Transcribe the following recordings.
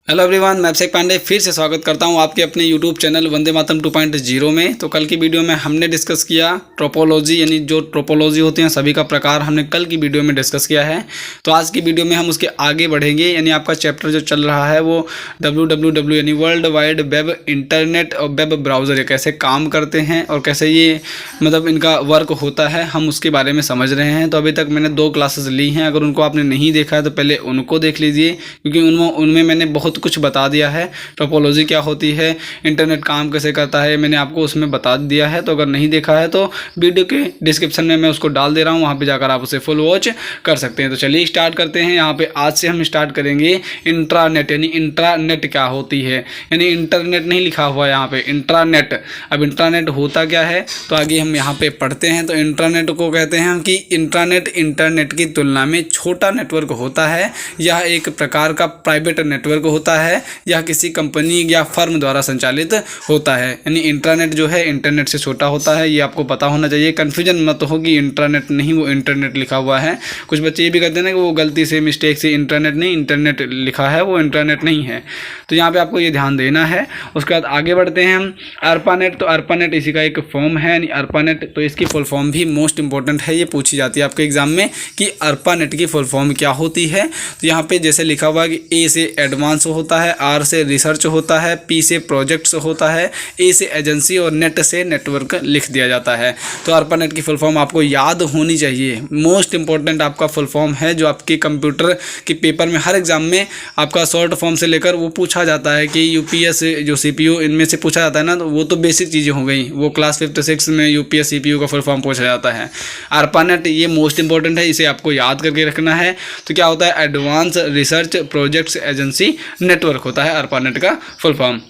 Hello everyone, मैं अभिषेक पांडे फिर से स्वागत करता हूं आपके अपने यूट्यूब चैनल वंदे मातरम 2.0 में। तो कल की वीडियो में हमने डिस्कस किया ट्रोपोलॉजी, यानी जो ट्रोपोलॉजी होते हैं सभी का प्रकार हमने कल की वीडियो में डिस्कस किया है। तो आज की वीडियो में हम उसके आगे बढ़ेंगे, यानी आपका चैप्टर जो चल रहा है वो www यानी वर्ल्ड वाइड वेब, इंटरनेट और वेब ब्राउज़र कैसे काम करते हैं और कैसे ये मतलब इनका वर्क होता है, हम उसके बारे में समझ रहे हैं। तो अभी तक मैंने 2 क्लासेस ली हैं, अगर उनको आपने नहीं देखा है तो पहले उनको देख लीजिए, क्योंकि उनमें मैंने बहुत कुछ बता दिया है। टोपोलॉजी क्या होती है, इंटरनेट काम कैसे करता है, मैंने आपको उसमें बता दिया है। तो अगर नहीं देखा है तो वीडियो के डिस्क्रिप्शन में मैं उसको डाल दे रहा हूँ, वहाँ पे जाकर आप उसे फुल वॉच कर सकते हैं। तो चलिए स्टार्ट करते हैं। यहाँ पे आज से हम स्टार्ट करेंगे इंट्रानेट, यानी इंट्रानेट क्या होती है, यानी इंटरनेट नहीं लिखा हुआ है यहाँ पे, इंट्रानेट। अब इंट्रानेट होता क्या है तो आगे हम यहाँ पे पढ़ते हैं। तो इंट्रानेट को कहते हैं हम कि इंट्रानेट इंटरनेट की तुलना में छोटा नेटवर्क होता है। यह एक प्रकार का प्राइवेट नेटवर्क होता है, यह किसी कंपनी या फर्म द्वारा संचालित होता है। यानी इंटरनेट जो है इंटरनेट से छोटा होता है, ये आपको पता होना चाहिए। कन्फ्यूजन मत हो कि इंटरनेट नहीं, वो इंटरनेट लिखा हुआ है। कुछ बच्चे ये भी कहते हैं ना कि वो गलती से मिस्टेक से इंटरनेट नहीं, इंटरनेट लिखा है, वो इंटरनेट नहीं है। तो यहाँ पे आपको ये ध्यान देना है। उसके बाद आगे बढ़ते हैं हम। ARPANET, तो ARPANET इसी का एक फॉर्म है, यानी ARPANET। तो इसकी फुल फॉर्म भी मोस्ट इंपॉर्टेंट है, ये पूछी जाती है आपके एग्जाम में कि ARPANET की फुल फॉर्म क्या होती है। तो यहाँ पे जैसे लिखा हुआ है कि ए से एडवांस होता है, आर से रिसर्च होता है, पी से प्रोजेक्ट्स होता है, ए से एजेंसी और नेट से नेटवर्क लिख दिया जाता है। तो ARPANET की फुल फॉर्म आपको याद होनी चाहिए, मोस्ट इंपॉर्टेंट आपका फुल फॉर्म है, जो आपके कंप्यूटर के पेपर में हर एग्जाम में आपका शॉर्ट फॉर्म से लेकर वो पूछा जाता है कि यूपीएस जो सीपीयू इनमें से पूछा जाता है ना। तो वो तो बेसिक चीज़ें हो गई, वो क्लास 5th 6 में यूपीएस सीपीयू का फुल फॉर्म पूछा जाता है। ARPANET ये मोस्ट इंपॉर्टेंट है, इसे आपको याद करके रखना है। तो क्या होता है, advance research projects agency network होता है ARPANET का फुल फॉर्म।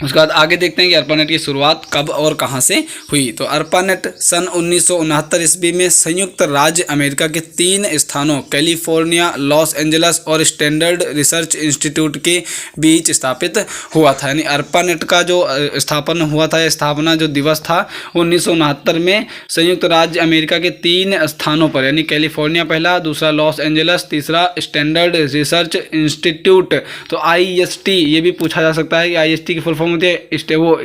उसके बाद आगे देखते हैं कि ARPANET की शुरुआत कब और कहां से हुई। तो ARPANET सन 1969 ईस्वी में संयुक्त राज्य अमेरिका के 3 स्थानों कैलिफोर्निया, लॉस एंजल्स और स्टैंडर्ड रिसर्च इंस्टीट्यूट के बीच स्थापित हुआ था। यानी ARPANET का जो स्थापना हुआ था, स्थापना जो दिवस था 1969 में संयुक्त राज्य अमेरिका के 3 स्थानों पर, यानी कैलिफोर्निया पहला, दूसरा लॉस एंजल्स, तीसरा स्टैंडर्ड रिसर्च इंस्टीट्यूट। तो IST ये भी पूछा जा सकता है कि IST की फुल फॉर्म होती है वो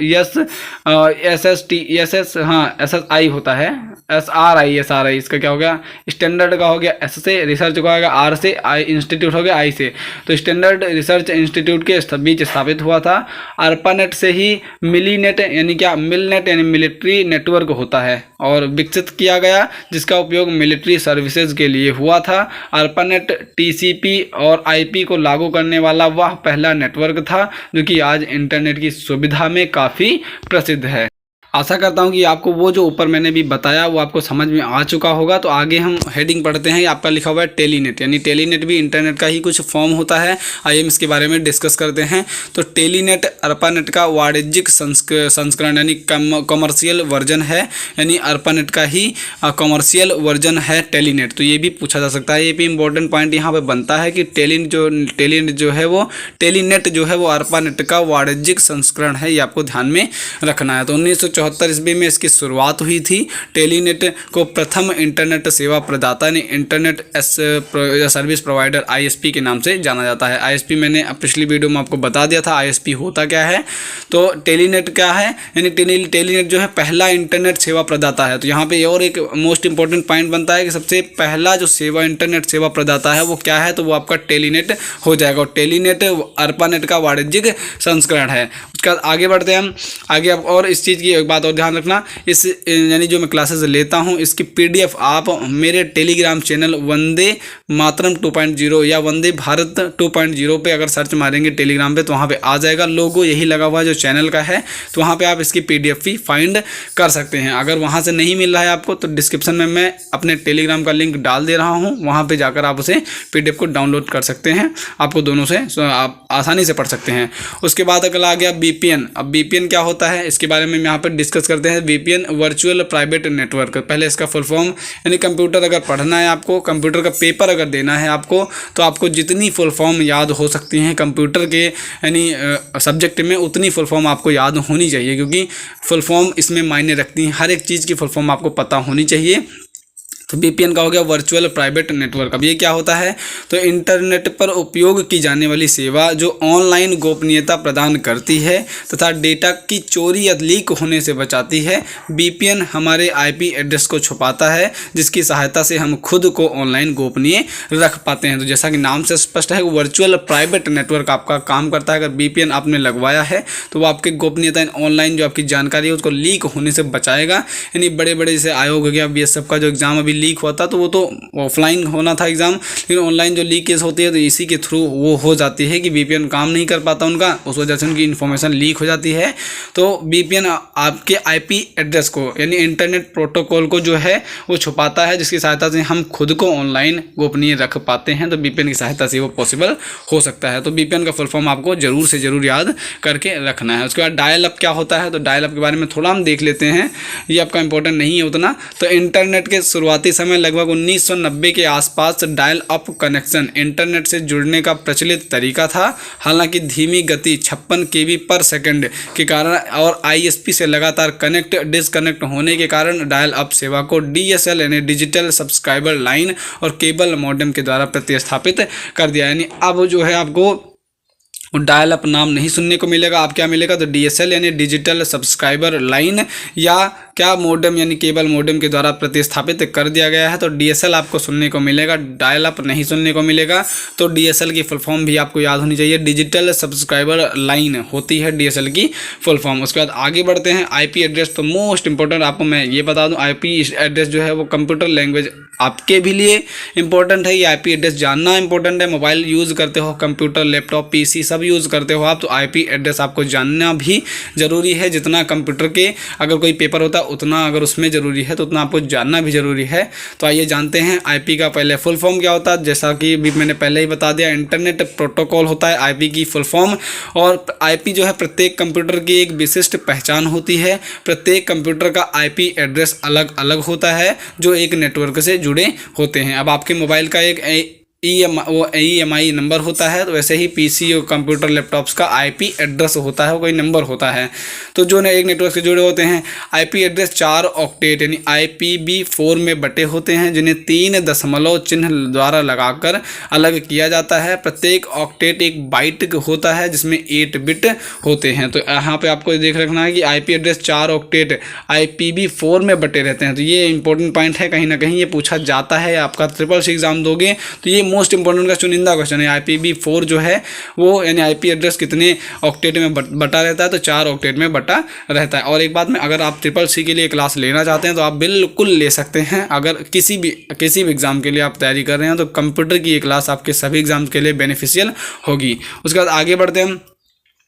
SSI होता है, SRI। इसका क्या हो गया, स्टैंडर्ड का हो गया S से, रिसर्च का हो गया R से, इंस्टीट्यूट हो गया I से। तो स्टैंडर्ड रिसर्च इंस्टीट्यूट के बीच स्थापित हुआ था। ARPANET से ही मिलीनेट यानी क्या, मिलनेट यानी मिलिट्री नेटवर्क होता है और विकसित किया गया, जिसका उपयोग मिलिट्री सर्विसेज के लिए हुआ था। ARPANET TCP और IP को लागू करने वाला वह पहला नेटवर्क था जो कि आज इंटरनेट की सुविधा में काफ़ी प्रसिद्ध है। आशा करता हूं कि आपको वो जो ऊपर मैंने भी बताया वो आपको समझ में आ चुका होगा। तो आगे हम हेडिंग पढ़ते हैं। आपका लिखा हुआ है टेलीनेट, यानी टेलीनेट भी इंटरनेट का ही कुछ फॉर्म होता है। आइए हम इसके बारे में डिस्कस करते हैं। तो टेलीनेट ARPANET का वाणिज्यिक संस्करण यानी कमर्शियल वर्जन है, यानी ARPANET का ही कमर्शियल वर्जन है टेलीनेट। तो ये भी पूछा जा सकता है, ये भी इंपॉर्टेंट पॉइंट यहाँ पर बनता है कि टेलीनेट जो है वो टेलीनेट जो है वो ARPANET का वाणिज्यिक संस्करण है, ये आपको ध्यान में रखना है। तो 1974 ईस्वी में इसकी शुरुआत हुई थी। टेलीनेट को प्रथम इंटरनेट सेवा प्रदाता ने इंटरनेट सर्विस प्रोवाइडर ISP के नाम से जाना जाता है। ISP मैंने पिछली वीडियो में आपको बता दिया था ISP होता क्या है। तो टेलीनेट क्या है, यानी टेलीनेट जो है पहला इंटरनेट सेवा प्रदाता है। तो यहाँ पे और एक मोस्ट इंपॉर्टेंट पॉइंट बनता है कि सबसे पहला जो सेवा इंटरनेट सेवा प्रदाता है वो क्या है, तो वो आपका टेलीनेट हो जाएगा। और टेलीनेट ARPANET का वाणिज्यिक संस्करण है। उसके बाद आगे बढ़ते हैं हम आगे। अब और इस चीज़ की एक बात और ध्यान रखना, इस यानी जो मैं क्लासेस लेता हूँ इसकी PDF आप मेरे टेलीग्राम चैनल वंदे मातरम 2.0 या वंदे भारत 2.0 पे अगर सर्च मारेंगे टेलीग्राम पे तो वहाँ पे आ जाएगा। लोगो यही लगा हुआ है जो चैनल का है, तो वहाँ पे आप इसकी PDF भी फाइंड कर सकते हैं। अगर वहाँ से नहीं मिल रहा है आपको तो डिस्क्रिप्शन में मैं अपने टेलीग्राम का लिंक डाल दे रहा हूँ, वहाँ पर जाकर आप उसे PDF को डाउनलोड कर सकते हैं। आपको दोनों से आप आसानी से पढ़ सकते हैं। उसके बाद अगला आ गया VPN। अब VPN क्या होता है इसके बारे में यहाँ पर डिस्कस करते हैं। VPN वर्चुअल प्राइवेट नेटवर्क, पहले इसका फुल फॉर्म, यानी कंप्यूटर अगर पढ़ना है आपको, कंप्यूटर का पेपर अगर देना है आपको, तो आपको जितनी फुल फॉर्म याद हो सकती हैं कंप्यूटर के यानी सब्जेक्ट में, उतनी फुल फॉर्म आपको याद होनी चाहिए, क्योंकि फुल फॉर्म इसमें मायने रखती हैं। हर एक चीज़ की फुल फॉर्म आपको पता होनी चाहिए। तो VPN का हो गया वर्चुअल प्राइवेट नेटवर्क। अब ये क्या होता है, तो इंटरनेट पर उपयोग की जाने वाली सेवा जो ऑनलाइन गोपनीयता प्रदान करती है तथा डेटा की चोरी या लीक होने से बचाती है। VPN हमारे IP एड्रेस को छुपाता है, जिसकी सहायता से हम खुद को ऑनलाइन गोपनीय रख पाते हैं। तो जैसा कि नाम से स्पष्ट है, वर्चुअल प्राइवेट नेटवर्क आपका काम करता है। अगर VPN आपने लगवाया है तो वो आपकी गोपनीयता ऑनलाइन जो आपकी जानकारी है उसको लीक होने से बचाएगा। यानी बड़े बड़े जैसे आयोग हो गया, BSF का जो एग्ज़ाम अभी लीक हुआ था तो वो तो ऑफलाइन होना था एग्ज़ाम, लेकिन ऑनलाइन जो लीकेज होती है तो इसी के थ्रू वो हो जाती है कि VPN काम नहीं कर पाता उनका, उस वजह से उनकी इन्फॉर्मेशन लीक हो जाती है। तो VPN आपके IP एड्रेस को यानी इंटरनेट प्रोटोकॉल को जो है वो छुपाता है, जिसकी सहायता से हम खुद को ऑनलाइन गोपनीय रख पाते हैं। तो VPN की सहायता से वो पॉसिबल हो सकता है। तो VPN का फुल फॉर्म आपको जरूर से ज़रूर याद करके रखना है। उसके बाद डायल अप क्या होता है, तो डायल अप के बारे में थोड़ा हम देख लेते हैं, ये आपका इंपॉर्टेंट नहीं है उतना। तो इंटरनेट के शुरुआती समय लगभग 1990 के आसपास डायल अप कनेक्शन इंटरनेट से जुड़ने का प्रचलित तरीका था। हालांकि धीमी गति 56 KB पर सेकंड के कारण और ISP से लगातार कनेक्ट डिसकनेक्ट होने के कारण डायल अप सेवा को DSL यानी डिजिटल सब्सक्राइबर लाइन और केबल मॉडेम के द्वारा प्रतिस्थापित कर दिया। यानी अब जो है आपको डायल अप नाम नहीं सुनने को मिलेगा, आप क्या मिलेगा, तो DSL यानी डिजिटल सब्सक्राइबर लाइन या क्या मॉडेम यानी केबल मॉडेम के द्वारा प्रतिस्थापित कर दिया गया है। तो DSL आपको सुनने को मिलेगा, डायल अप नहीं सुनने को मिलेगा। तो DSL की फुल फॉर्म भी आपको याद होनी चाहिए, डिजिटल सब्सक्राइबर लाइन होती है DSL की फुल फॉर्म। उसके बाद आगे बढ़ते हैं, IP एड्रेस। तो मोस्ट इंपॉर्टेंट आपको मैं ये बता दूं, IP एड्रेस जो है वो कंप्यूटर लैंग्वेज आपके भी लिए इंपॉर्टेंट है। ये IP एड्रेस जानना इंपॉर्टेंट है। मोबाइल यूज़ करते हो, कंप्यूटर, लैपटॉप, PC सब यूज़ करते हो आप, तो IP एड्रेस आपको जानना भी ज़रूरी है। जितना कंप्यूटर के अगर कोई पेपर होता है उतना अगर उसमें ज़रूरी है तो उतना आपको जानना भी ज़रूरी है। तो आइए जानते हैं IP का पहले फुल फॉर्म क्या होता है। जैसा कि भी मैंने पहले ही बता दिया, इंटरनेट प्रोटोकॉल होता है IP की फुल फॉर्म। और IP जो है प्रत्येक कंप्यूटर की एक विशिष्ट पहचान होती है। प्रत्येक कंप्यूटर का IP एड्रेस अलग अलग होता है जो एक नेटवर्क से जुड़े होते हैं। अब आपके मोबाइल का एक EMI नंबर होता है, तो वैसे ही PC और कंप्यूटर लैपटॉप्स का IP एड्रेस होता है, कोई नंबर होता है। तो जो एक नेटवर्क से जुड़े होते हैं। IP एड्रेस 4 ऑक्टेट यानी IPv4 में बटे होते हैं, जिन्हें 3 दशमलव चिन्ह द्वारा लगाकर अलग किया जाता है। प्रत्येक ऑक्टेट एक बाइट होता है जिसमें 8 बिट होते हैं। तो यहाँ पे आपको देख रखना है कि IP एड्रेस 4 ऑक्टेट IPv4 में बटे रहते हैं। तो ये इंपॉर्टेंट पॉइंट है, कहीं ना कहीं ये पूछा जाता है। आपका SSC एग्जाम दोगे तो ये मोस्ट इंपॉर्टेंट का चुनिंदा क्वेश्चन है। IPv4 जो है वो यानी IP एड्रेस कितने ऑक्टेट में बटा रहता है, तो 4 ऑक्टेट में बटा रहता है। और एक बात में, अगर आप SSC के लिए क्लास लेना चाहते हैं तो आप बिल्कुल ले सकते हैं। अगर किसी भी एग्ज़ाम के लिए आप तैयारी कर रहे हैं तो कंप्यूटर की ये क्लास आपके सभी एग्जाम के लिए बेनिफिशियल होगी। उसके बाद आगे बढ़ते हैं।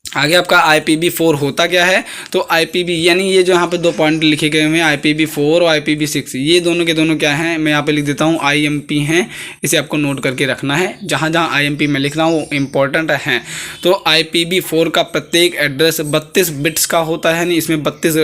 आगे आपका IPv4 होता क्या है, तो IPv यानी ये जो यहाँ पे 2 पॉइंट लिखे गए हुए हैं IPv4 और IPv6, ये दोनों के दोनों क्या हैं, मैं यहाँ पे लिख देता हूँ IMP हैं। इसे आपको नोट करके रखना है, जहाँ जहाँ IMP मैं लिख रहा हूँ वो इम्पोर्टेंट हैं। तो IPv4 का प्रत्येक एड्रेस 32 बिट्स का होता है, यानी इसमें 32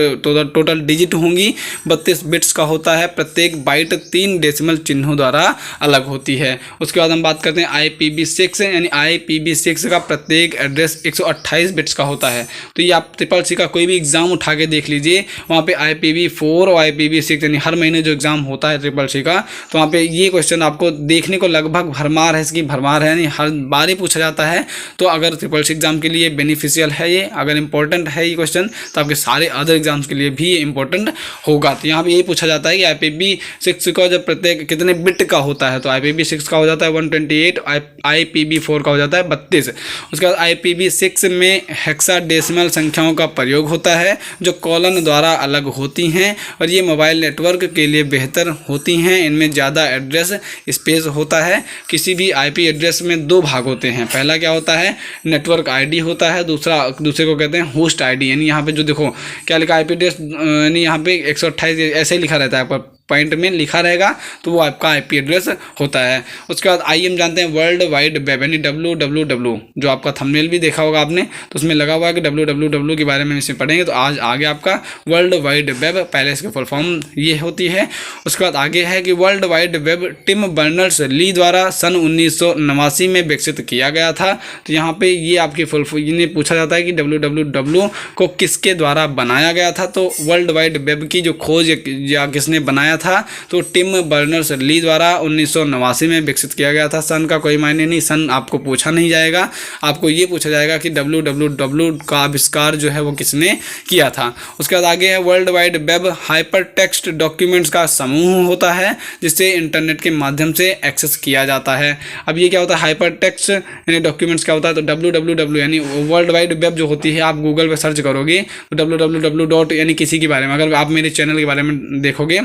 टोटल डिजिट होंगी, 32 बिट्स का होता है। प्रत्येक बाइट 3 डेसिमल चिन्हों द्वारा अलग होती है। उसके बाद हम बात करते हैं IPv6 यानी IPv6 का प्रत्येक एड्रेस 128 बिट्स का होता है। तो ये आप SSC का कोई भी एग्जाम उठा के देख लीजिए, वहाँ पे IPv4 और IPv6 यानी हर महीने जो एग्जाम होता है SSC का, तो वहाँ पे ये क्वेश्चन आपको देखने को लगभग भरमार है, इसकी भरमार है, यानी हर बार ही पूछा जाता है। तो अगर SSC एग्जाम के लिए बेनिफिशियल है ये, अगर इंपॉर्टेंट है ये क्वेश्चन, तो आपके सारे अदर एग्जाम्स के लिए भी ये इंपॉर्टेंट होगा। तो यहाँ पे यही पूछा जाता है कि IPv6 का जब प्रत्येक कितने बिट का होता है, तो IPv6 का हो जाता है 128, IPv4 का हो जाता है 32। उसके बाद IPv6 में हेक्साडेसिमल संख्याओं का प्रयोग होता है जो कॉलन द्वारा अलग होती हैं और ये मोबाइल नेटवर्क के लिए बेहतर होती हैं। इनमें ज़्यादा एड्रेस स्पेस होता है। किसी भी IP एड्रेस में 2 भाग होते हैं। पहला क्या होता है, नेटवर्क ID होता है, दूसरे को कहते हैं होस्ट ID। यानी यहाँ पे जो देखो क्या लिखा IP एड्रेस, यानी यहाँ पे 128 ऐसे ही लिखा रहता है, पर पॉइंट में लिखा रहेगा तो वो आपका IP एड्रेस होता है। उसके बाद आइए हम जानते हैं वर्ल्ड वाइड वेब यानी WWW, जो आपका थंबनेल भी देखा होगा आपने, तो उसमें लगा हुआ है कि WWW के बारे में इसमें पढ़ेंगे। तो आज आगे आपका वर्ल्ड वाइड वेब, पहले इसकी फुल फॉर्म ये होती है। उसके बाद आगे है कि world wide web Tim Berners Lee द्वारा सन 1989 में विकसित किया गया था। तो यहाँ पे ये आपकी फुल फॉर्म पूछा जाता है कि WWW को किसके द्वारा बनाया गया था। तो वर्ल्ड वाइड वेब की जो खोज या किसने बनाया बनाया था तो टिम बर्नर्स ली द्वारा 1989 में विकसित किया गया था। सन का कोई मायने नहीं, सन आपको पूछा नहीं जाएगा, आपको ये पूछा जाएगा कि www का आविष्कार जो है वो किसने किया था। उसके बाद आगे है world wide web hyper text documents का समूह होता है जिससे इंटरनेट के माध्यम से एक्सेस किया जाता है। अब ये क्या होता है हाइपर टेक्स्ट यानी डॉक्यूमेंट्स क्या होता है, तो www यानी वर्ल्ड वाइड वेब जो होती है, आप गूगल पे सर्च करोगे तो www यानी किसी के बारे में, अगर आप मेरे चैनल के बारे में देखोगे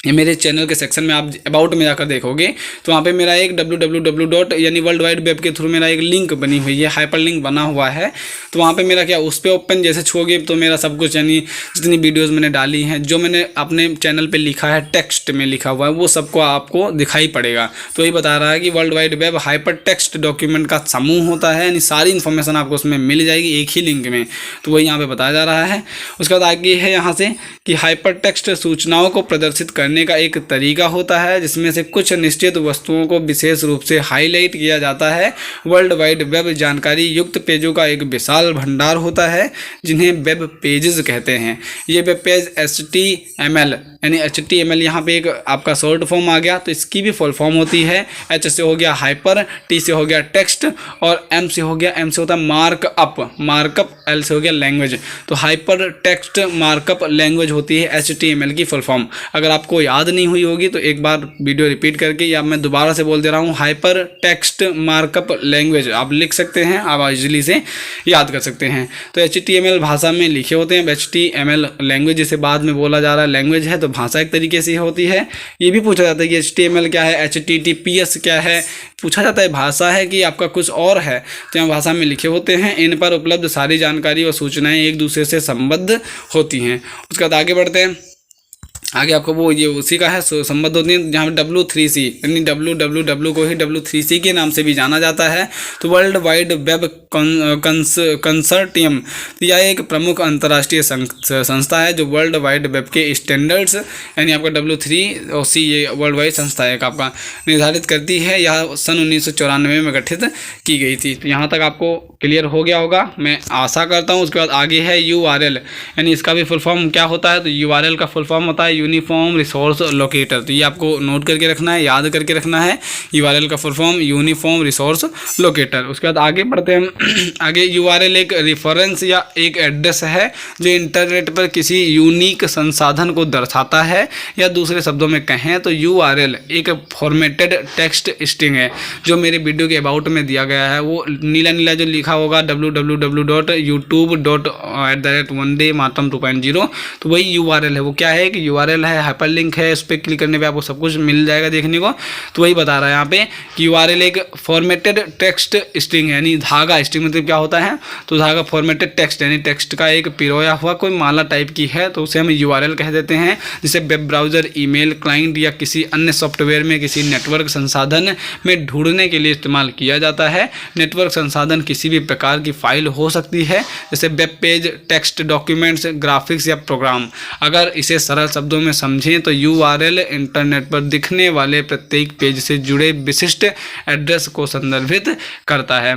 ये मेरे चैनल के सेक्शन में आप अबाउट में जाकर देखोगे तो वहाँ पे मेरा एक www यानी वर्ल्ड वाइड वेब के थ्रू मेरा एक लिंक बनी हुई है, हाइपर लिंक बना हुआ है। तो वहाँ पे मेरा क्या उस पर ओपन जैसे छूओगे तो मेरा सब कुछ यानी जितनी वीडियोस मैंने डाली हैं, जो मैंने अपने चैनल पे लिखा है टेक्स्ट में लिखा हुआ है, वो सबको आपको दिखाई पड़ेगा। तो यही बता रहा है कि world wide web hyper text document का समूह होता है, यानी सारी इन्फॉर्मेशन आपको उसमें मिल जाएगी एक ही लिंक में। तो वही यहाँ पर बताया जा रहा है। उसके बाद आगे है यहाँ से कि हाइपर टेक्स्ट सूचनाओं को प्रदर्शित करने का एक तरीका होता है जिसमें से कुछ निश्चित वस्तुओं को विशेष रूप से हाईलाइट किया जाता है। वर्ल्ड वाइड वेब जानकारी युक्त पेजों का एक विशाल भंडार होता है जिन्हें वेब पेजेस कहते हैं। ये वेब पेज HTML यानी HTML यहाँ पे एक आपका शॉर्ट फॉर्म आ गया, तो इसकी भी फुल फॉर्म होती है। H से हो गया हाइपर, T से हो गया टेक्स्ट और M से हो गया, M से होता है मार्कअप, L से हो गया लैंग्वेज। तो हाइपर टेक्स्ट मार्कअप लैंग्वेज होती है HTML की फुल फॉर्म। अगर आपको याद नहीं हुई होगी तो एक बार वीडियो रिपीट करके या मैं दोबारा से बोल दे रहा हूँ, हाइपर टेक्स्ट मार्कअप लैंग्वेज आप लिख सकते हैं, आप इजीली से याद कर सकते हैं। तो HTML भाषा में लिखे होते हैं। HTML लैंग्वेज जिसे बाद में बोला जा रहा है लैंग्वेज है, तो भाषा एक तरीके से होती है। ये भी पूछा जाता है कि HTML क्या है, HTTPS क्या है, पूछा जाता है भाषा है कि आपका कुछ और है। तो यहाँ भाषा में लिखे होते हैं। इन पर उपलब्ध सारी जानकारी और सूचनाएं एक दूसरे से संबद्ध होती हैं। उसके बाद आगे बढ़ते हैं। आगे आपको वो ये उसी का है संबद्ध होती है जहाँ पे W3C यानी www को ही W3C के नाम से भी जाना जाता है। तो वर्ल्ड वाइड वेब कंसर्टियम, तो यह एक प्रमुख अंतर्राष्ट्रीय संस्था है जो वर्ल्ड वाइड वेब के स्टैंडर्ड्स यानी आपका W3C ये वर्ल्ड वाइड संस्था है आपका निर्धारित करती है। यह सन 1994 में गठित की गई थी। तो यहाँ तक आपको क्लियर हो गया होगा, मैं आशा करता हूँ। उसके बाद आगे है URL यानी इसका भी फुल फॉर्म क्या होता है, तो URL का फुल फॉर्म होता है यूनिफॉर्म रिसोर्स लोकेटर। तो ये आपको नोट करके रखना है, याद करके रखना है। URL का full form uniform resource locator. उसके बाद आगे बढ़ते हैं। आगे URL एक रेफरेंस या एक एड्रेस है जो इंटरनेट पर किसी यूनिक संसाधन को दर्शाता है, या दूसरे शब्दों में कहें तो URL एक फॉर्मेटेड टेक्स्ट स्ट्रिंग है जो मेरे वीडियो के अबाउट में दिया गया है। वो नीला नीला जो लिखा होगा www.youtube.1day-matam 2.0, तो वही URL है। वो क्या है कि URL है, हाइपरलिंक है, उस पर क्लिक करने पे आपको सब कुछ मिल जाएगा देखने को। तो वही बता रहा है यहाँ पे कि URL एक फॉर्मेटेड टेक्स्ट स्ट्रिंग है, यानी धागा। स्ट्रिंग मतलब क्या होता है, तो धागा फॉर्मेटेड टेक्स्ट यानी टेक्स्ट का एक पिरोया हुआ कोई माला टाइप की है, तो उसे हम URL कह देते हैं। जिसे वेब ब्राउज़र, ईमेल क्लाइंट या किसी अन्य सॉफ्टवेयर में किसी नेटवर्क संसाधन में ढूंढने के लिए इस्तेमाल किया जाता है। नेटवर्क संसाधन किसी भी प्रकार की फाइल हो सकती है, जैसे web page, text documents, graphics या प्रोग्राम। अगर इसे सरल शब्दों में समझें तो URL इंटरनेट पर दिखने वाले प्रत्येक पेज से जुड़े विशिष्ट एड्रेस को संदर्भित करता है।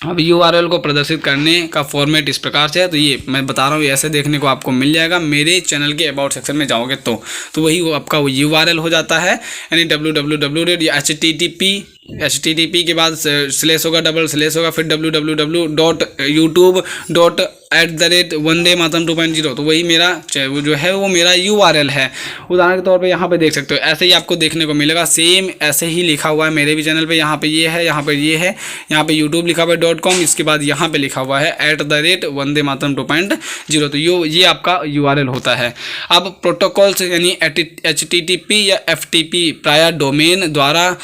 अब URL को प्रदर्शित करने का फॉर्मेट इस प्रकार से है। तो ये मैं बता रहा हूँ, ऐसे देखने को आपको मिल जाएगा मेरे चैनल के अबाउट सेक्शन में जाओगे तो वही वो आपका वो URL हो जाता है, यानी www या HTTP के बाद स्लेश होगा, डबल स्लेश होगा, फिर www.youtube.1day-matam 2.0। तो वही मेरा वो जो है वो मेरा URL है। उदाहरण के तौर पे यहाँ पे देख सकते हो, ऐसे ही आपको देखने को मिलेगा। सेम ऐसे ही लिखा हुआ है मेरे भी चैनल पे। यहाँ पे ये है, यहाँ पे ये है, यहाँ पे YouTube लिखा हुआ है .com, इसके बाद यहाँ पे लिखा हुआ है @1day-matam 2.0। तो ये आपका URL होता है। अब प्रोटोकॉल्स यानी HTTP या FTP प्रायः डोमेन द्वारा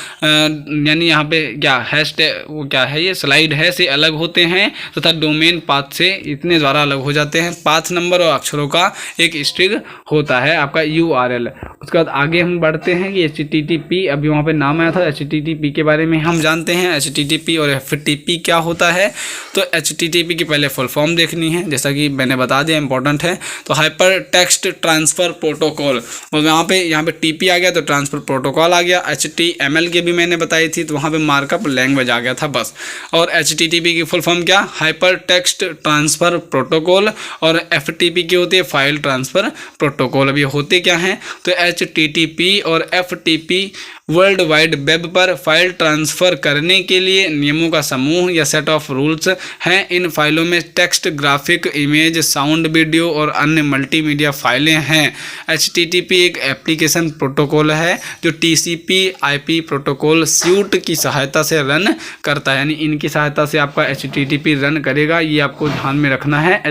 यानी यहाँ पे क्या हैशटैग वो क्या है ये स्लाइड है से अलग होते हैं तथा डोमेन पाथ से इतने द्वारा अलग हो जाते हैं। पाथ नंबर और अक्षरों का एक स्ट्रिंग होता है आपका URL। उसके बाद आगे हम बढ़ते हैं कि HTTP, अभी वहाँ पे नाम आया था HTTP के बारे में हम जानते हैं। HTTP और FTP क्या होता है, तो HTTP की पहले फुल फॉर्म देखनी है, जैसा कि मैंने बता दिया, इंपॉर्टेंट है। तो हाइपर टेक्स्ट ट्रांसफ़र प्रोटोकॉल, और यहाँ पे TP आ गया तो ट्रांसफ़र प्रोटोकॉल आ गया। HTML की भी मैंने बताई थी थी, तो वहाँ पे मार्कअप लैंग्वेज आ गया था बस। और HTTP की फुल फॉर्म क्या, हाइपर टेक्स्ट ट्रांसफ़र प्रोटोकॉल, और FTP की होती है फाइल ट्रांसफ़र प्रोटोकॉल। अब ये होते क्या हैं, तो HTTP और FTP वर्ल्ड वाइड वेब पर फाइल ट्रांसफ़र करने के लिए नियमों का समूह या सेट ऑफ रूल्स हैं। इन फाइलों में text, graphic, image, sound, video और अन्य मल्टीमीडिया फाइलें हैं। HTTP एक एप्लीकेशन प्रोटोकॉल है जो TCP/IP प्रोटोकॉल सूट की सहायता से रन करता है, यानी इनकी सहायता से आपका HTTP रन करेगा, ये आपको ध्यान में रखना है।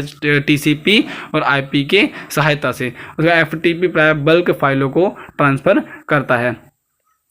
TCP और IP के सहायता से। उसका FTP प्राय बल्क फाइलों को ट्रांसफ़र करता है।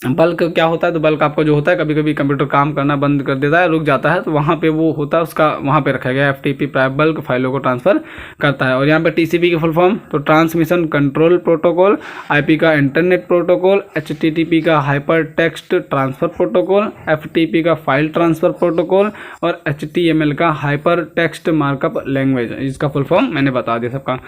बल्क क्या होता है, तो बल्क आपको जो होता है, कभी कभी कंप्यूटर काम करना बंद कर देता है, रुक जाता है, तो वहाँ पे वो होता है, उसका वहाँ पे रखा गया FTP प्राय बल्क फाइलों को ट्रांसफ़र करता है। और यहाँ पे TCP की फुल फॉर्म, तो ट्रांसमिशन कंट्रोल प्रोटोकॉल, IP का इंटरनेट प्रोटोकॉल, HTTP का hyper text transfer protocol, FTP का फाइल ट्रांसफ़र प्रोटोकॉल, और HTML का हाइपर टेक्स्ट मार्कअप लैंग्वेज। इसका फुल फॉर्म मैंने बता दिया सबका।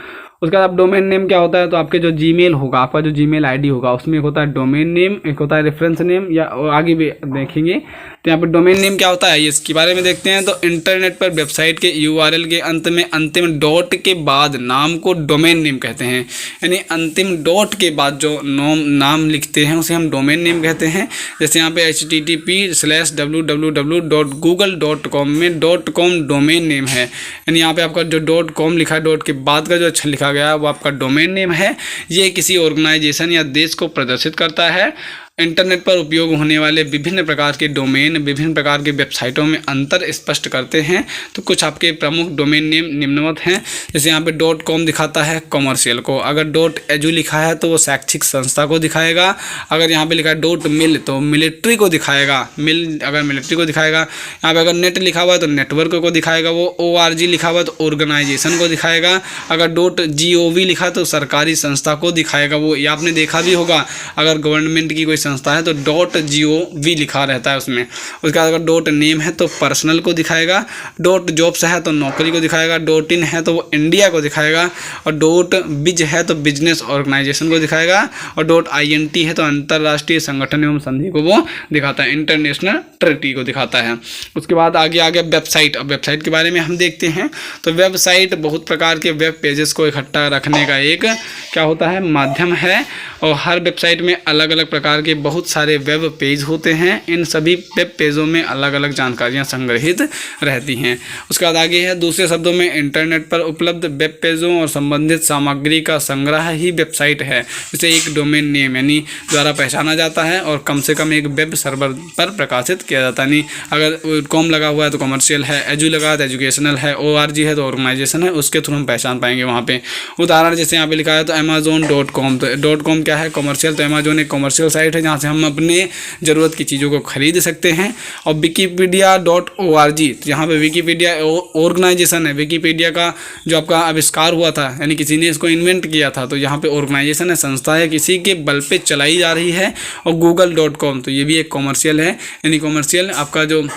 उसके बाद डोमेन नेम क्या होता है, तो आपके जो जीमेल होगा, आपका जो जीमेल आईडी होगा, उसमें एक होता है डोमेन नेम, एक होता है रेफरेंस नेम, या आगे भी देखेंगे। तो यहाँ पर डोमेन नेम क्या होता है, इसके बारे में देखते हैं। तो इंटरनेट पर वेबसाइट के URL के अंत में अंतिम डॉट के बाद नाम को डोमेन नेम कहते हैं, यानी अंतिम डॉट के बाद जो नाम लिखते हैं उसे हम डोमेन नेम कहते हैं। जैसे यहाँ पे http://www.google.com में .com डोमेन नेम है, यानी यहाँ पे आपका जो .com लिखा है, डॉट के बाद का जो अक्षर लिखा गया है वो आपका डोमेन नेम है। ये किसी ऑर्गेनाइजेशन या देश को प्रदर्शित करता है। इंटरनेट पर उपयोग होने वाले विभिन्न प्रकार के डोमेन विभिन्न प्रकार की वेबसाइटों में अंतर स्पष्ट करते हैं। तो कुछ आपके प्रमुख डोमेन नेम निम्नवत हैं। जैसे यहाँ पे .com दिखाता है कॉमर्शियल को, अगर .edu लिखा है तो वो शैक्षिक संस्था को दिखाएगा, अगर यहाँ पे लिखा है .mil तो मिलिट्री को दिखाएगा, अगर मिलिट्री को दिखाएगा। यहाँ पे अगर नेट लिखा हुआ है तो नेटवर्क को दिखाएगा, वो org लिखा हुआ है तो ऑर्गेनाइजेशन को दिखाएगा, अगर .gov लिखा है तो सरकारी संस्था को दिखाएगा। वो ये आपने देखा भी होगा, अगर गवर्नमेंट की कोई संस्था है तो .gov लिखा रहता है उसमें। उसके बाद अगर .name है तो पर्सनल को दिखाएगा, .jobs है तो नौकरी को दिखाएगा, .in है तो वो इंडिया को दिखाएगा, और .biz है तो बिजनेस ऑर्गेनाइजेशन को दिखाएगा, और .int है तो अंतर्राष्ट्रीय संगठन एवं संधि को वो दिखाता है, इंटरनेशनल ट्रीटी को दिखाता है। उसके बाद आगे आ गया वेबसाइट। अब वेबसाइट के बारे में हम देखते हैं। तो वेबसाइट बहुत प्रकार के वेब पेजेस को इकट्ठा रखने का एक क्या होता है, माध्यम है, और हर वेबसाइट में अलग अलग प्रकार के बहुत सारे वेब पेज होते हैं। इन सभी वेब पेजों में अलग अलग जानकारियां संग्रहित रहती हैं। उसके बाद आगे है, दूसरे शब्दों में इंटरनेट पर उपलब्ध वेब पेजों और संबंधित सामग्री का संग्रह ही वेबसाइट है। इसे एक डोमेन नेम यानी द्वारा पहचाना जाता है और कम से कम एक वेब सर्वर पर प्रकाशित किया जाता है। नहीं अगर .com लगा हुआ है तो कमर्शियल है, edu लगा है तो एजुकेशनल है, org है तो ऑर्गेनाइजेशन है, उसके थ्रू हम पहचान पाएंगे वहाँ पे। उदाहरण जैसे यहाँ पे लिखा है तो amazon.com, तो .com क्या है, कमर्शियल, तो अमेजोन एक कमर्शियल साइट है जहाँ से हम अपने ज़रूरत की चीज़ों को खरीद सकते हैं। और wikipedia.org, तो यहाँ पे विकीपीडिया ऑर्गेनाइजेशन है, विकीपीडिया का जो आपका आविष्कार हुआ था, यानी किसी ने इसको इन्वेंट किया था, तो यहाँ पे ऑर्गेनाइजेशन है, संस्था है, किसी के बल पे चलाई जा रही है। और google.com, तो ये भी एक कॉमर्शियल है, यानी कॉमर्शियल आपका जो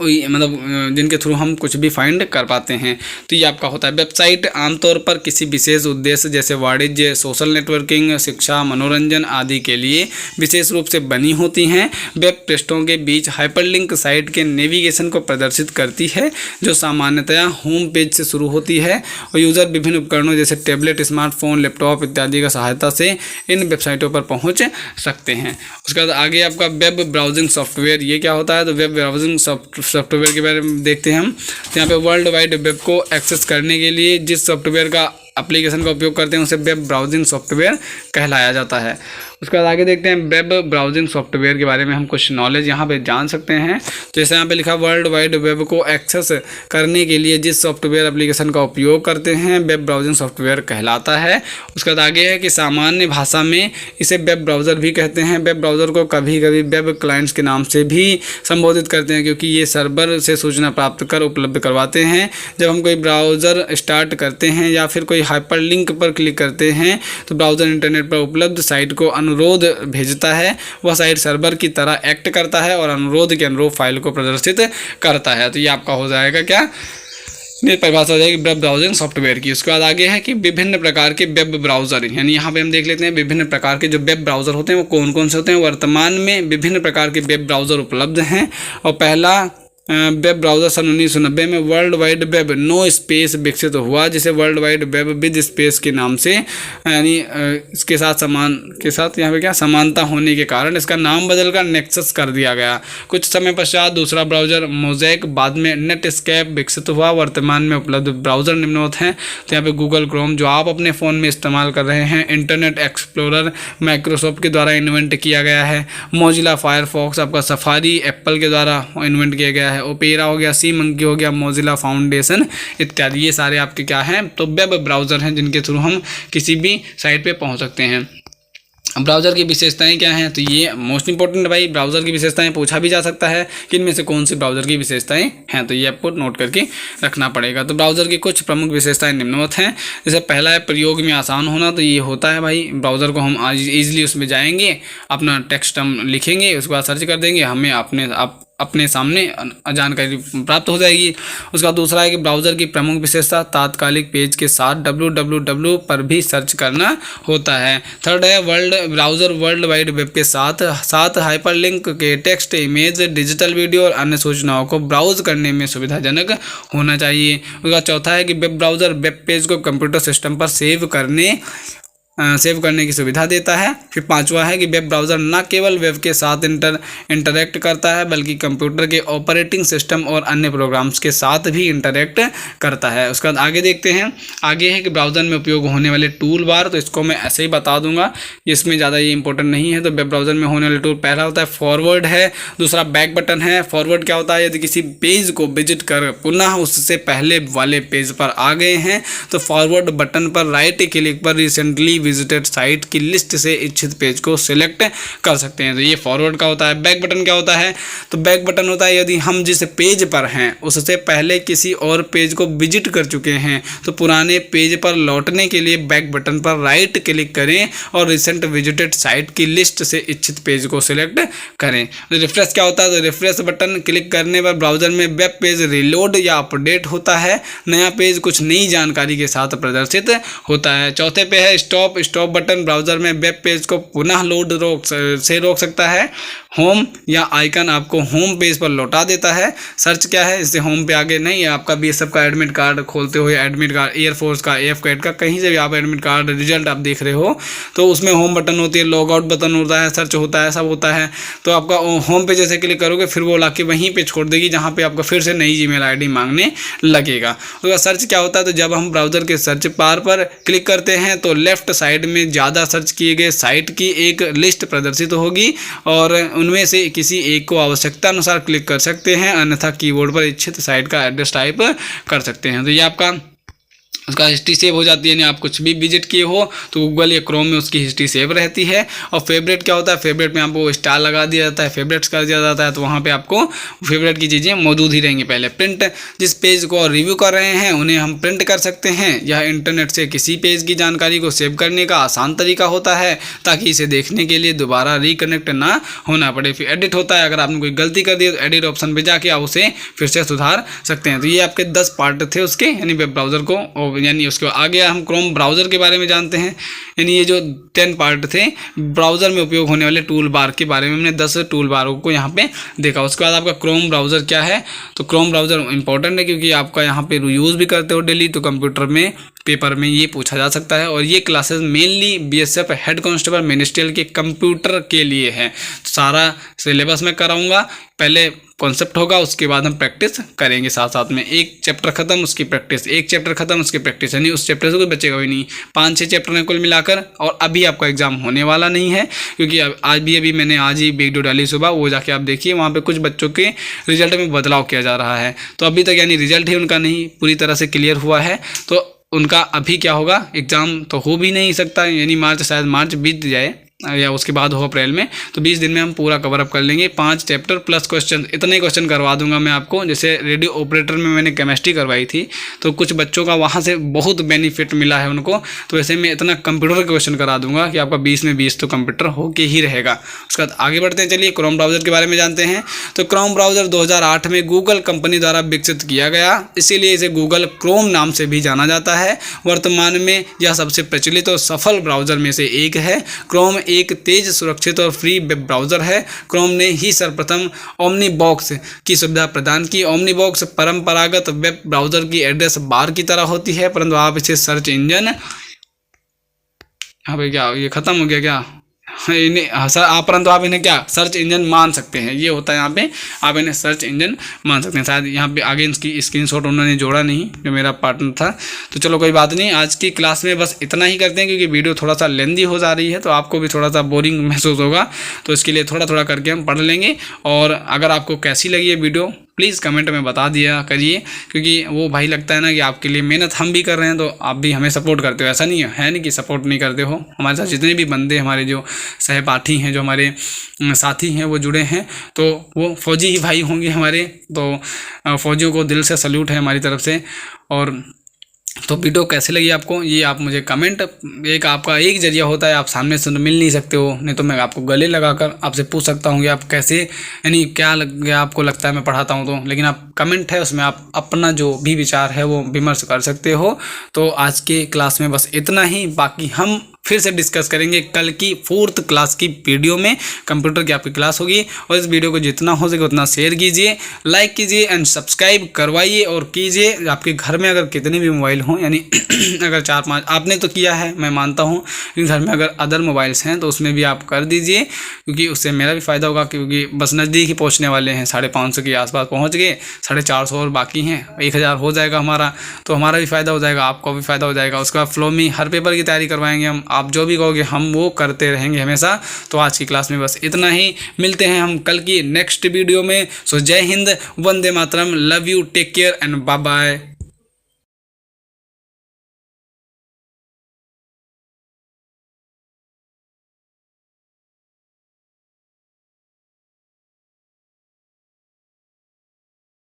मतलब जिनके थ्रू हम कुछ भी फाइंड कर पाते हैं। तो ये आपका होता है। वेबसाइट आमतौर पर किसी विशेष उद्देश्य जैसे वाणिज्य, सोशल नेटवर्किंग, शिक्षा, मनोरंजन आदि के लिए विशेष रूप से बनी होती हैं। वेब पृष्ठों के बीच हाइपरलिंक साइट के नेविगेशन को प्रदर्शित करती है, जो सामान्यतया होम पेज से शुरू होती है और यूज़र विभिन्न उपकरणों जैसे टैबलेट, स्मार्टफोन, लैपटॉप इत्यादि की सहायता से इन वेबसाइटों पर पहुँच सकते हैं। उसके बाद आगे आपका वेब ब्राउजिंग सॉफ्टवेयर, ये क्या होता है, तो वेब ब्राउजिंग सॉफ्टवेयर के बारे में देखते हैं हम। तो यहाँ पे वर्ल्ड वाइड वेब को एक्सेस करने के लिए जिस सॉफ्टवेयर का एप्लीकेशन का उपयोग करते हैं उसे वेब ब्राउजिंग सॉफ्टवेयर कहलाया जाता है। उसके बाद आगे देखते हैं वेब ब्राउजिंग सॉफ्टवेयर के बारे में हम कुछ नॉलेज यहाँ पे जान सकते हैं। जैसे यहाँ पे लिखा वर्ल्ड वाइड वेब को एक्सेस करने के लिए जिस सॉफ्टवेयर एप्लीकेशन का उपयोग करते हैं वेब ब्राउजिंग सॉफ्टवेयर कहलाता है। उसके बाद आगे है कि सामान्य भाषा में इसे वेब ब्राउज़र भी कहते हैं। वेब ब्राउज़र को कभी कभी वेब क्लाइंट्स के नाम से भी संबोधित करते हैं, क्योंकि ये सर्वर से सूचना प्राप्त कर उपलब्ध करवाते हैं। जब हम कोई ब्राउज़र स्टार्ट करते हैं या फिर कोई हाइपरलिंक पर क्लिक करते हैं तो ब्राउज़र इंटरनेट पर उपलब्ध साइट को अनुरोध भेजता है। वह साइट सर्वर की तरह एक्ट करता है और अनुरोध के अनुरूप फाइल को प्रदर्शित करता है। तो ये आपका हो जाएगा क्या, ये परिभाषा हो जाएगी वेब ब्राउजिंग सॉफ्टवेयर की। उसके बाद आगे है कि विभिन्न प्रकार के वेब ब्राउज़र, यानी यहाँ पे हम देख लेते हैं विभिन्न प्रकार के जो वेब ब्राउज़र होते हैं वो कौन कौन से होते हैं। वर्तमान में विभिन्न प्रकार के वेब ब्राउज़र उपलब्ध हैं और पहला वेब ब्राउज़र सन 1990 में world wide web no space विकसित हुआ, जिसे world wide web with space के नाम से, यानी इसके साथ यहाँ पे क्या समानता होने के कारण इसका नाम बदलकर नेक्सस कर दिया गया। कुछ समय पश्चात दूसरा ब्राउज़र मोज़ेक, बाद में नेटस्केप विकसित हुआ। वर्तमान में उपलब्ध ब्राउज़र निम्नवत हैं। तो यहाँ पे गूगल क्रोम जो आप अपने फ़ोन में इस्तेमाल कर रहे हैं, इंटरनेट एक्सप्लोरर माइक्रोसॉफ्ट के द्वारा इन्वेंट किया गया है, मोजिला फायरफॉक्स आपका सफारी एप्पल के द्वारा इन्वेंट किया गया है, ओपेरा हो गया, सी मंकी हो गया, मोजिला फाउंडेशन इत्यादि, ये सारे आपके क्या हैं तो वेब ब्राउज़र हैं जिनके थ्रू हम किसी भी साइट पे पहुंच सकते हैं। ब्राउज़र की विशेषताएं क्या हैं, तो ये मोस्ट इंपॉर्टेंट भाई ब्राउज़र की विशेषताएं पूछा भी जा सकता है कि इनमें से कौन सी ब्राउज़र की विशेषताएं हैं, तो ये आपको नोट करके रखना पड़ेगा। तो ब्राउज़र की कुछ प्रमुख विशेषताएं निम्नवत हैं। जैसे पहला है प्रयोग में आसान होना, तो ये होता है भाई ब्राउज़र को हम आज ईजिली उसमें जाएंगे, अपना टेक्स्ट हम लिखेंगे, उसके बाद सर्च कर देंगे, हमें अपने सामने जानकारी प्राप्त हो जाएगी। उसका दूसरा है कि ब्राउज़र की प्रमुख विशेषता तात्कालिक पेज के साथ www पर भी सर्च करना होता है। थर्ड है ब्राउज़र वर्ल्ड वाइड वेब के साथ हाइपरलिंक के टेक्स्ट, इमेज, डिजिटल वीडियो और अन्य सूचनाओं को ब्राउज़ करने में सुविधाजनक होना चाहिए। उसका चौथा है कि वेब ब्राउज़र वेब पेज को कंप्यूटर सिस्टम पर सेव करने की सुविधा देता है। फिर पांचवा है कि वेब ब्राउज़र न केवल वेब के साथ इंटरैक्ट करता है बल्कि कंप्यूटर के ऑपरेटिंग सिस्टम और अन्य प्रोग्राम्स के साथ भी इंटरैक्ट करता है। उसके बाद आगे देखते हैं, आगे है कि ब्राउज़र में उपयोग होने वाले टूल बार, तो इसको मैं ऐसे ही बता दूंगा, इसमें ज़्यादा ये इंपॉर्टेंट नहीं है। तो वेब ब्राउज़र में होने वाले टूल, पहला होता है फॉरवर्ड है, दूसरा बैक बटन है। फॉरवर्ड क्या होता है, यदि किसी पेज को विजिट कर पुनः उससे पहले वाले पेज पर आ गए हैं तो फॉरवर्ड बटन पर राइट क्लिक पर रिसेंटली विजिटेड साइट की लिस्ट से इच्छित पेज को सिलेक्ट कर सकते हैं, तो ये फॉरवर्ड का होता है। बैक बटन क्या होता है, तो बैक बटन होता है यदि हम जिस पेज पर हैं उससे पहले किसी और पेज को विजिट कर चुके हैं तो पुराने पेज पर लौटने के लिए बैक बटन पर राइट क्लिक करें और रिसेंट विजिटेड साइट की लिस्ट से इच्छित पेज को सिलेक्ट करें। तो रिफ्रेश क्या होता है, तो रिफ्रेश बटन क्लिक करने पर ब्राउज़र में वेब पेज रिलोड या अपडेट होता है, नया पेज कुछ नई जानकारी के साथ प्रदर्शित होता है। चौथे पे है स्टॉप बटन, ब्राउज़र में वेब पेज को पुनः लोड रोक सकता है। होम या आइकन आपको होम पेज पर लौटा देता है। सर्च क्या है, इससे होम पे आगे नहीं है, आपका बीएसएफ का एडमिट कार्ड खोलते हुए, एडमिट कार्ड एयरफोर्स का, एफ कैट का, कहीं से भी आप एडमिट कार्ड रिजल्ट आप देख रहे हो तो उसमें होम बटन होती है, लॉग आउट बटन होता है, सर्च होता है, सब होता है। तो आपका होम पे जैसे क्लिक करोगे फिर वो लाके वहीं पे छोड़ देगी जहाँ पे आपका फिर से नई जीमेल आईडी मांगने लगेगा। तो सर्च क्या होता है, तो जब हम ब्राउज़र के सर्च बार पर क्लिक करते हैं तो लेफ्ट साइड में ज़्यादा सर्च किए गए साइट की एक लिस्ट प्रदर्शित होगी और उनमें से किसी एक को आवश्यकता अनुसार क्लिक कर सकते हैं, अन्यथा कीबोर्ड पर इच्छित साइट का एड्रेस टाइप कर सकते हैं। तो ये आपका उसका हिस्ट्री सेव हो जाती है, यानी आप कुछ भी विजिट किए हो तो गूगल या क्रोम में उसकी हिस्ट्री सेव रहती है। और फेवरेट क्या होता है, फेवरेट में आपको स्टार लगा दिया जाता है, फेवरेट्स कर दिया जाता है, तो वहाँ पे आपको फेवरेट की चीज़ें मौजूद ही रहेंगी। पहले प्रिंट, जिस पेज को रिव्यू कर रहे हैं उन्हें हम प्रिंट कर सकते हैं। यह इंटरनेट से किसी पेज की जानकारी को सेव करने का आसान तरीका होता है ताकि इसे देखने के लिए दोबारा रिकनेक्ट ना होना पड़े। फिर एडिट होता है, अगर आपने कोई गलती कर दी तो एडिट ऑप्शन पर जाके आप उसे फिर से सुधार सकते हैं। तो ये आपके 10 पार्ट थे उसके, यानी वेब ब्राउज़र को, यानी उसके आगे हम क्रोम ब्राउज़र के बारे में जानते हैं। यानी ये जो 10 पार्ट थे ब्राउज़र में उपयोग होने वाले टूल बार के बारे में, हमने 10 टूल बारों को यहाँ पे देखा। उसके बाद आपका क्रोम ब्राउज़र क्या है, तो क्रोम ब्राउज़र इंपॉर्टेंट है क्योंकि आपका यहाँ पे यूज़ भी करते हो डेली, तो कंप्यूटर में पेपर में ये पूछा जा सकता है। और ये classes mainly BSF head constable ministerial के कंप्यूटर के लिए है। तो सारा सिलेबस में कराऊंगा, पहले कॉन्सेप्ट होगा उसके बाद हम प्रैक्टिस करेंगे साथ साथ में। एक चैप्टर खत्म उसकी प्रैक्टिस, एक चैप्टर खत्म उसकी प्रैक्टिस, यानी उस चैप्टर से कोई बचेगा भी नहीं। 5-6 चैप्टर हैं कुल मिलाकर, और अभी आपका एग्जाम होने वाला नहीं है क्योंकि अभी मैंने आज ही वीडियो डाली सुबह, वो जाके आप देखिए, वहाँ पे कुछ बच्चों के रिजल्ट में बदलाव किया जा रहा है। तो अभी तक यानी रिजल्ट ही उनका नहीं पूरी तरह से क्लियर हुआ है, तो उनका अभी क्या होगा, एग्ज़ाम तो हो भी नहीं सकता, यानी शायद मार्च बीत जाए, या उसके बाद हो अप्रैल में, तो 20 दिन में हम पूरा कवर अप कर लेंगे। 5 चैप्टर प्लस क्वेश्चन, इतने क्वेश्चन करवा दूंगा मैं आपको। जैसे रेडियो ऑपरेटर में मैंने केमिस्ट्री करवाई थी, तो कुछ बच्चों का वहाँ से बहुत बेनिफिट मिला है उनको, तो ऐसे में इतना कंप्यूटर का क्वेश्चन करा दूंगा कि आपका 20 में 20 तो कंप्यूटर होके ही रहेगा। उसके बाद आगे बढ़ते हैं, चलिए क्रोम ब्राउज़र के बारे में जानते हैं। तो क्रोम ब्राउज़र 2008 में गूगल कंपनी द्वारा विकसित किया गया, इसीलिए इसे गूगल क्रोम नाम से भी जाना जाता है। वर्तमान में यह सबसे प्रचलित और सफल ब्राउज़र में से एक है। क्रोम एक तेज, सुरक्षित और फ्री वेब ब्राउज़र है। क्रोम ने ही सर्वप्रथम ओमनीबॉक्स की सुविधा प्रदान की। ओमनीबॉक्स परंपरागत वेब ब्राउज़र की एड्रेस बार की तरह होती है, परंतु आप इसे सर्च इंजन, हाँ भाई क्या ये ख़त्म हो गया क्या, इन्हें सर आप, परंतु आप इन्हें क्या सर्च इंजन मान सकते हैं, ये होता है यहाँ पे, आप इन्हें सर्च इंजन मान सकते हैं। शायद यहाँ पे आगे इसकी स्क्रीनशॉट उन्होंने जोड़ा नहीं, जो मेरा पार्टनर था। तो चलो कोई बात नहीं, आज की क्लास में बस इतना ही करते हैं, क्योंकि वीडियो थोड़ा सा लेंदी हो जा रही है, तो आपको भी थोड़ा सा बोरिंग महसूस होगा, तो इसके लिए थोड़ा थोड़ा करके हम पढ़ लेंगे। और अगर आपको कैसी लगी ये वीडियो प्लीज़ कमेंट में बता दिया करिए, क्योंकि वो भाई लगता है ना कि आपके लिए मेहनत हम भी कर रहे हैं, तो आप भी हमें सपोर्ट करते हो। ऐसा नहीं है नहीं कि सपोर्ट नहीं करते हो। हमारे साथ जितने भी बंदे हमारे जो सहपाठी हैं, जो हमारे साथी हैं, वो जुड़े हैं, तो वो फौजी ही भाई होंगे हमारे। तो फौजियों को दिल से सल्यूट है हमारी तरफ से। और तो वीडियो कैसे लगी आपको, ये आप मुझे कमेंट, एक आपका एक जरिया होता है, आप सामने से तो मिल नहीं सकते हो, नहीं तो मैं आपको गले लगाकर आपसे पूछ सकता हूँ कि आप कैसे, यानी क्या लग गया आपको लगता है मैं पढ़ाता हूँ तो, लेकिन आप कमेंट है उसमें आप अपना जो भी विचार है वो विमर्श कर सकते हो। तो आज के क्लास में बस इतना ही, बाकी हम फिर से डिस्कस करेंगे कल की 4th क्लास की वीडियो में। कंप्यूटर की आपकी क्लास होगी, और इस वीडियो को जितना हो सके उतना शेयर कीजिए, लाइक कीजिए एंड सब्सक्राइब करवाइए और कीजिए। आपके घर में अगर कितने भी मोबाइल हों, यानी अगर 4-5 आपने तो किया है मैं मानता हूँ, लेकिन घर में अगर अदर मोबाइल्स हैं तो उसमें भी आप कर दीजिए, क्योंकि उससे मेरा भी फ़ायदा होगा। क्योंकि बस नज़दीक ही पहुँचने वाले हैं, 550 के आसपास पहुँच गए, 450 और बाकी हैं, 1000 हो जाएगा हमारा, तो हमारा भी फ़ायदा हो जाएगा, आपको भी फ़ायदा हो जाएगा। उसका फ्लो में हर पेपर की तैयारी करवाएंगे हम, आप जो भी कहोगे हम वो करते रहेंगे हमेशा। तो आज की क्लास में बस इतना ही, मिलते हैं हम कल की नेक्स्ट वीडियो में। सो जय हिंद, वंदे मातरम, love you, take care and bye bye.